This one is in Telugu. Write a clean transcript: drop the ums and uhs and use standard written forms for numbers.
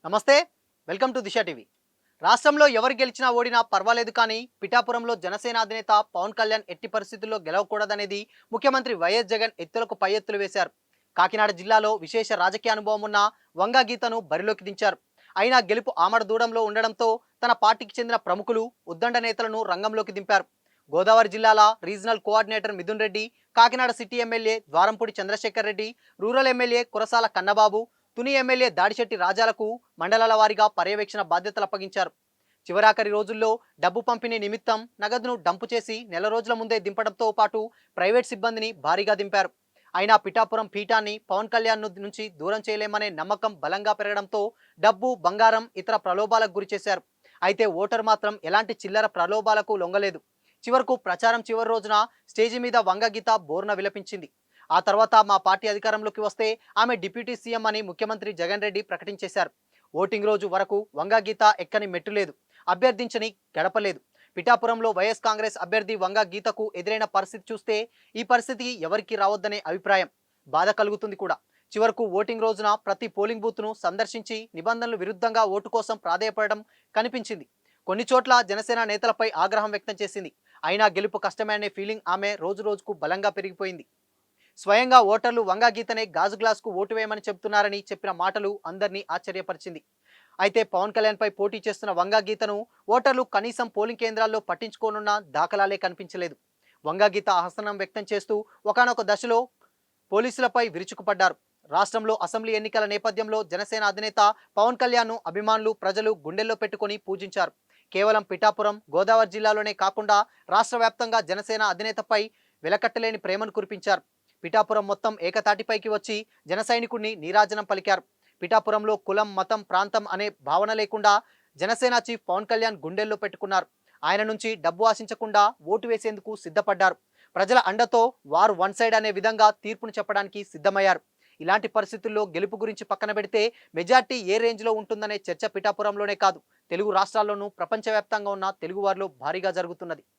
నమస్తే. Welcome to Disha TV. రాష్ట్రంలో ఎవరు గెలిచినా ఓడినా పర్వాలేదు కానీ పిఠాపురంలో జనసేన అధినేత పవన్ కళ్యాణ్ ఎట్టి పరిస్థితుల్లో గెలవకూడదనేది ముఖ్యమంత్రి వైఎస్ జగన్ ఎత్తులకు పై ఎత్తులు వేశారు. కాకినాడ జిల్లాలో విశేష రాజకీయ అనుభవం ఉన్న వంగా గీతను బరిలోకి దించారు. అయినా గెలుపు ఆమడ దూడంలో ఉండడంతో తన పార్టీకి చెందిన ప్రముఖులు ఉద్దండ నేతలను రంగంలోకి దింపారు. గోదావరి జిల్లాల regional coordinator Mithun Reddy, Kakinada city MLA Dwarampudi Chandrasekhar Reddy, rural MLA Kurasala Kannababu, Tuni MLA Dadisetti రాజాలకు మండలాల వారీగా పర్యవేక్షణ బాధ్యతలు అప్పగించారు. చివరాఖరి రోజుల్లో డబ్బు పంపిణీ నిమిత్తం నగదును డంపు చేసి నెల రోజుల ముందే దింపడంతో పాటు ప్రైవేట్ సిబ్బందిని భారీగా దింపారు. అయినా పిఠాపురం పీఠాన్ని పవన్ కళ్యాణ్ నుంచి దూరం చేయలేమనే నమ్మకం బలంగా పెరగడంతో డబ్బు, బంగారం, ఇతర ప్రలోభాలకు గురి చేశారు. అయితే ఓటర్ మాత్రం ఎలాంటి చిల్లర ప్రలోభాలకు లొంగలేదు. చివరకు ప్రచారం చివరి రోజున స్టేజి మీద వంగగీత బోర్న విలపించింది. ఆ తర్వాత మా పార్టీ అధికారంలోకి వస్తే ఆమె డిప్యూటీ సీఎం అని ముఖ్యమంత్రి జగన్ రెడ్డి ప్రకటించేశారు. ఓటింగ్ రోజు వరకు వంగగీత ఎక్కని మెట్టు లేదు, అభ్యర్థించని గడపలేదు. పిఠాపురంలో వైఎస్ కాంగ్రెస్ అభ్యర్థి వంగ గీతకు ఎదురైన పరిస్థితి చూస్తే ఈ పరిస్థితి ఎవరికి రావద్దనే అభిప్రాయం, బాధ కలుగుతుంది కూడా. చివరకు ఓటింగ్ రోజున ప్రతి పోలింగ్ బూత్ను సందర్శించి నిబంధనలు విరుద్ధంగా ఓటు కోసం ప్రాధేయపడడం కనిపించింది. కొన్ని చోట్ల జనసేన నేతలపై ఆగ్రహం వ్యక్తం చేసింది. అయినా గెలుపు కష్టమే అనే ఫీలింగ్ ఆమె రోజు రోజుకు బలంగా పెరిగిపోయింది. స్వయంగా ఓటర్లు వంగా గీతనే గాజు గ్లాసుకు ఓటు వేయమని చెబుతున్నారని చెప్పిన మాటలు అందరినీ ఆశ్చర్యపరిచింది. అయితే పవన్ కళ్యాణ్ పై పోటీ చేస్తున్న వంగా గీతను ఓటర్లు కనీసం పోలింగ్ కేంద్రాల్లో పట్టించుకోనున్న దాఖలాలే కనిపించలేదు. వంగా గీత అసహనం వ్యక్తం చేస్తూ ఒకానొక దశలో పోలీసులపై విరుచుకుపడ్డారు. రాష్ట్రంలో అసెంబ్లీ ఎన్నికల నేపథ్యంలో జనసేన అధినేత పవన్ కళ్యాణ్ను అభిమానులు, ప్రజలు గుండెల్లో పెట్టుకుని పూజించారు. కేవలం పిఠాపురం, గోదావరి జిల్లాలోనే కాకుండా రాష్ట్ర వ్యాప్తంగా జనసేన అధినేతపై వెలకట్టలేని ప్రేమను కురిపించారు. పిఠాపురం మొత్తం ఏకతాటిపైకి వచ్చి జన సైనికుడిని నీరాజనం పలికారు. పిఠాపురంలో కులం, మతం, ప్రాంతం అనే భావన లేకుండా జనసేన చీఫ్ పవన్ కళ్యాణ్ గుండెల్లో పెట్టుకున్నారు. ఆయన నుంచి డబ్బు ఆశించకుండా ఓటు వేసేందుకు సిద్ధపడ్డారు. ప్రజల అండతో వారు వన్ సైడ్ అనే విధంగా తీర్పును చెప్పడానికి సిద్ధమయ్యారు. ఇలాంటి పరిస్థితుల్లో గెలుపు గురించి పక్కన పెడితే మెజార్టీ ఏ రేంజ్లో ఉంటుందనే చర్చ పిఠాపురంలోనే కాదు, తెలుగు రాష్ట్రాల్లోనూ ప్రపంచవ్యాప్తంగా ఉన్న తెలుగు వారిలో భారీగా జరుగుతున్నది.